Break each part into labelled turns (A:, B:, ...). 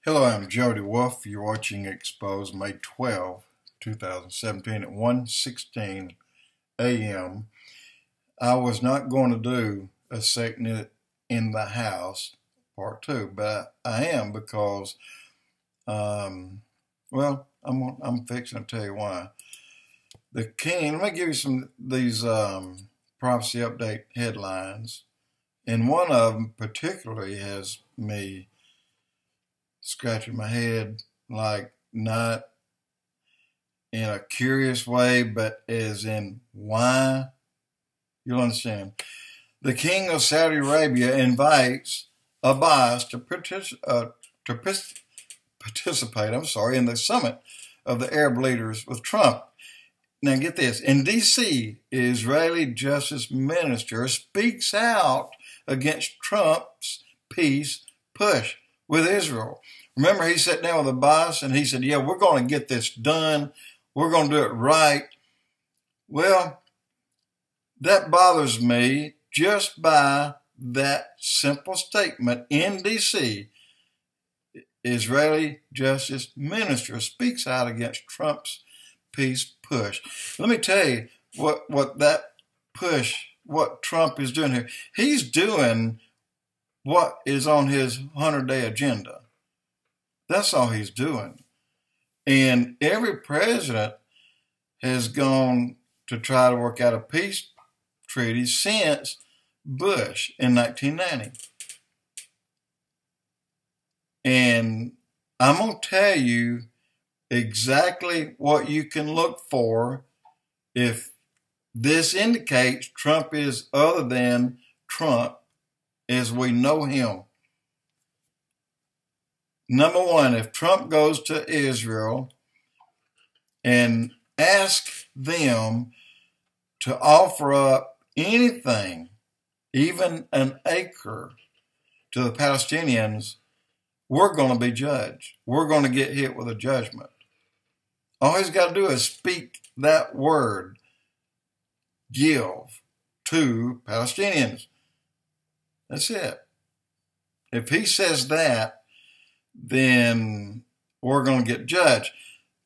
A: Hello, I'm Jody Wolf. You're watching Expoz May 12, 2017 at 1:16 a.m. I was not going to do a segment in the house, part two, but I am because, I'm fixing to tell you why. The king, let me give you these prophecy update headlines, and one of them particularly has me scratching my head, like not in a curious way, but as in why. You'll understand. The king of Saudi Arabia invites Abbas to participate in the summit of the Arab leaders with Trump. Now get this. In D.C., Israeli Justice Minister speaks out against Trump's peace push with Israel. Remember, he sat down with Abbas and he said, yeah, we're going to get this done. We're going to do it right. Well, that bothers me just by that simple statement. In D.C., Israeli Justice Minister speaks out against Trump's peace push. Let me tell you what Trump is doing here. He's doing what is on his 100-day agenda. That's all he's doing. And every president has gone to try to work out a peace treaty since Bush in 1990. And I'm going to tell you exactly what you can look for if this indicates Trump is other than Trump as we know him. Number one, if Trump goes to Israel and asks them to offer up anything, even an acre, to the Palestinians, we're going to be judged. We're going to get hit with a judgment. All he's got to do is speak that word, give to Palestinians. That's it. If he says that, then we're going to get judged.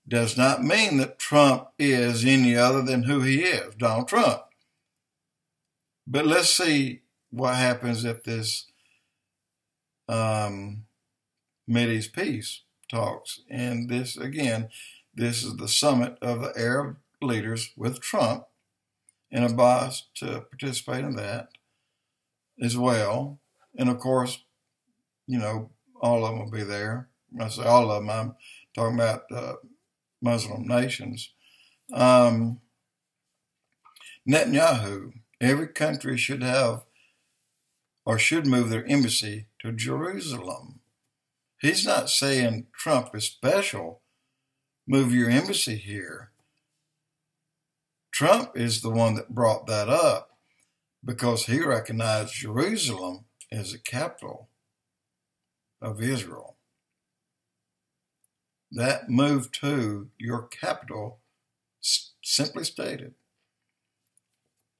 A: Does not mean that Trump is any other than who he is, Donald Trump. But let's see what happens if this Mideast peace talks. And this, again, this is the summit of the Arab leaders with Trump and Abbas to participate in that as well. And of course, all of them will be there. When I say all of them, I'm talking about Muslim nations. Netanyahu, every country should have or should move their embassy to Jerusalem. He's not saying Trump is special. Move your embassy here. Trump is the one that brought that up because he recognized Jerusalem as the capital of Israel. That move to your capital, simply stated,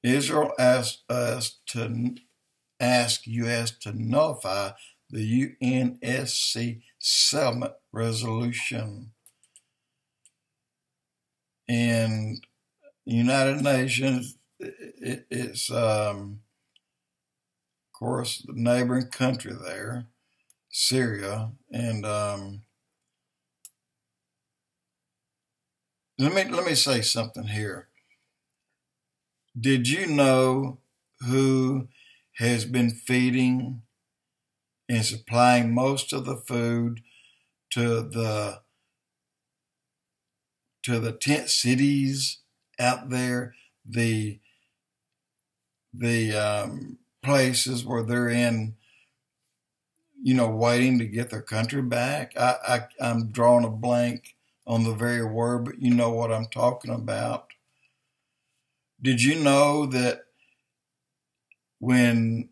A: Israel asked U.S. to nullify the UNSC settlement resolution. And United Nations, it's of course the neighboring country there, Syria, and let me say something here. Did you know who has been feeding and supplying most of the food to the tent cities out there, the places where they're in, waiting to get their country back? I'm drawing a blank on the very word, but you know what I'm talking about. Did you know that when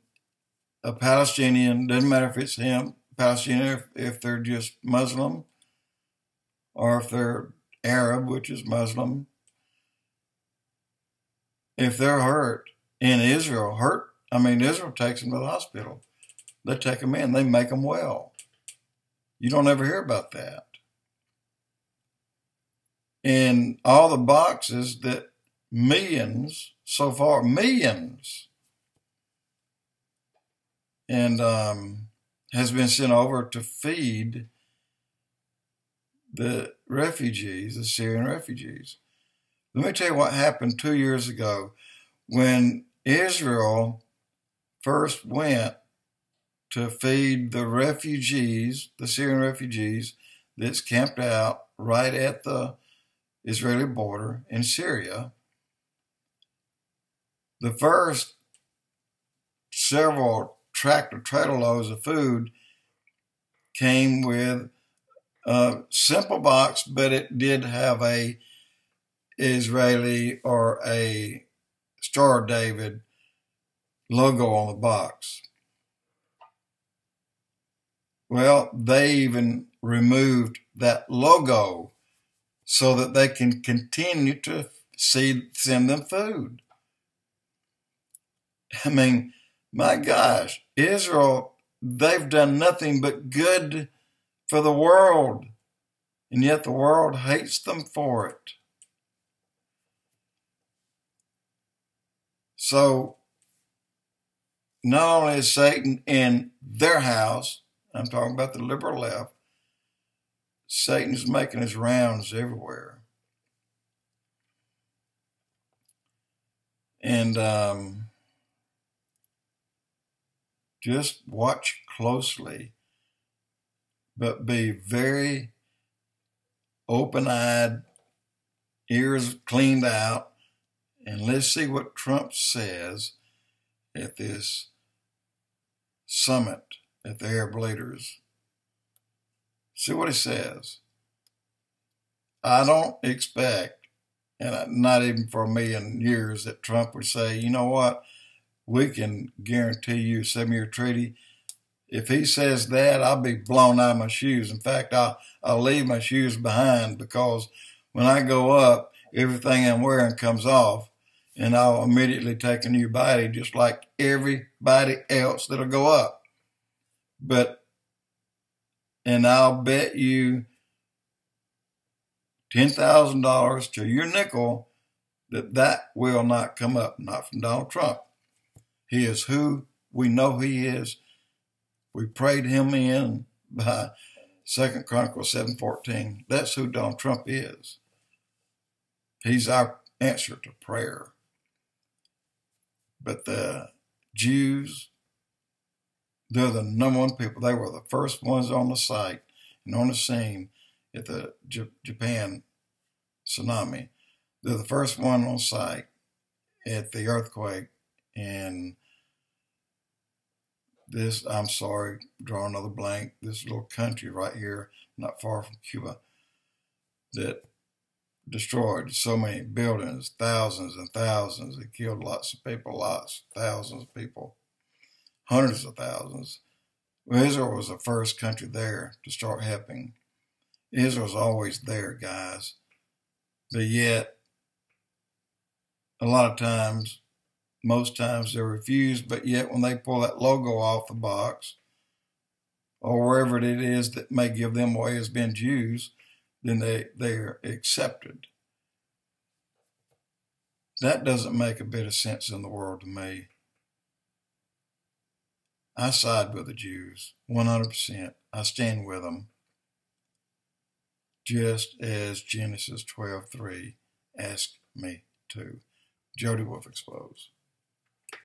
A: a Palestinian, doesn't matter if it's him, Palestinian, if they're just Muslim, or if they're Arab, which is Muslim, if they're hurt in Israel, Israel takes them to the hospital. They take them in, they make them well. You don't ever hear about that. And all the boxes that millions, so far, millions, and has been sent over to feed the refugees, the Syrian refugees. Let me tell you what happened 2 years ago when Israel first went to feed the refugees, the Syrian refugees that's camped out right at the Israeli border in Syria. The first several tractor-trailer loads of food came with a simple box, but it did have a Israeli or a Star of David logo on the box. Well, they even removed that logo so that they can continue to send them food. I mean, my gosh, Israel, they've done nothing but good for the world, and yet the world hates them for it. So, not only is Satan in their house, I'm talking about the liberal left, Satan's making his rounds everywhere. And just watch closely, but be very open-eyed, ears cleaned out, and let's see what Trump says at this summit at the Arab leaders. See what he says. I don't expect, and not even for a million years, that Trump would say, you know what, we can guarantee you a 7-year treaty. If he says that, I'll be blown out of my shoes. In fact, I'll leave my shoes behind, because when I go up, everything I'm wearing comes off, and I'll immediately take a new body just like everybody else that'll go up. And I'll bet you $10,000 to your nickel that will not come up, not from Donald Trump. He is who we know he is. We prayed him in by 2 Chronicles 7:14. That's who Donald Trump is. He's our answer to prayer. But the Jews, they're the number one people. They were the first ones on the site and on the scene at the Japan tsunami. They're the first one on site at the earthquake. And this, I'm sorry, draw another blank, this little country right here, not far from Cuba, that destroyed so many buildings, thousands and thousands. It killed lots of people, thousands of people, hundreds of thousands. Well, Israel was the first country there to start helping. Israel's always there, guys. But yet, a lot of times, most times they're refused, but yet when they pull that logo off the box, or wherever it is that may give them away as being Jews, then they're accepted. That doesn't make a bit of sense in the world to me. I side with the Jews, 100%. I stand with them, just as Genesis 12:3 asked me to. Jody Wolf Expoz.